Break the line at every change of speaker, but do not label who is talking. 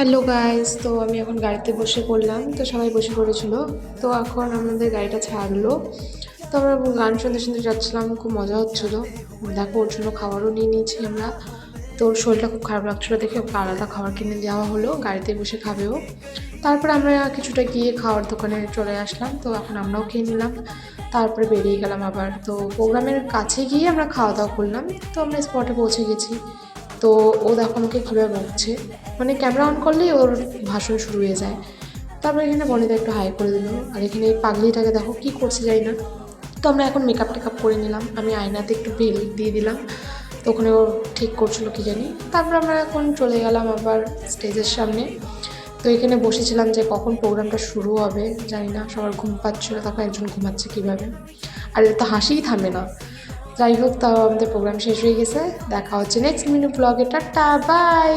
Hello guys, তো আমি এখন গাড়িতে বসে পড়লাম। তো সবাই বসে পড়েছিল। তো এখন আমাদের গাড়িটা ছাড়লো। তো আমরা গান শুনতে শুনতে যাচ্ছিলাম, খুব মজা হচ্ছিল। দেখো, ওর জন্য খাবারও নিয়ে নিয়েছি আমরা। তো ওর শরীরটা খুব খারাপ লাগছিলো দেখে ওকে আলাদা খাবার কিনে দেওয়া হলো, গাড়িতে বসে খাবেও। তারপরে আমরা কিছুটা গিয়ে খাওয়ার দোকানে চলে আসলাম। তো এখন আমরাও খেয়ে নিলাম, তারপরে বেরিয়ে গেলাম আবার। তো প্রোগ্রামের কাছে গিয়ে আমরা খাওয়া দাওয়া করলাম। তো আমরা স্পটে পৌঁছে গেছি। তো ও দেখো আমাকে কীভাবে বকছে, মানে ক্যামেরা অন করলেই ওর ভাষণ শুরু হয়ে যায়। তারপরে এখানে বনিদা একটু হাই করে দিল, আর এখানে এই পাগলিটাকে দেখো কী করছে যাই না। তো আমরা এখন মেকআপ টেকআপ করে নিলাম, আমি আয়নাতে একটু বেল দিয়ে দিলাম। তো ওখানে ও ঠিক করছিল কি জানি। তারপর আমরা এখন চলে গেলাম আবার স্টেজের সামনে। তো এখানে বসেছিলাম যে কখন প্রোগ্রামটা শুরু হবে, জানি না, সবার ঘুম পাচ্ছিল, তখন একজন ঘুমাচ্ছে কীভাবে, আর এটা তো হাসিই থামে না। যাই হোক, তাও আমাদের প্রোগ্রাম শেষ হয়ে গেছে। দেখা হচ্ছে নেক্সট মিনি ব্লগে। Tata, by.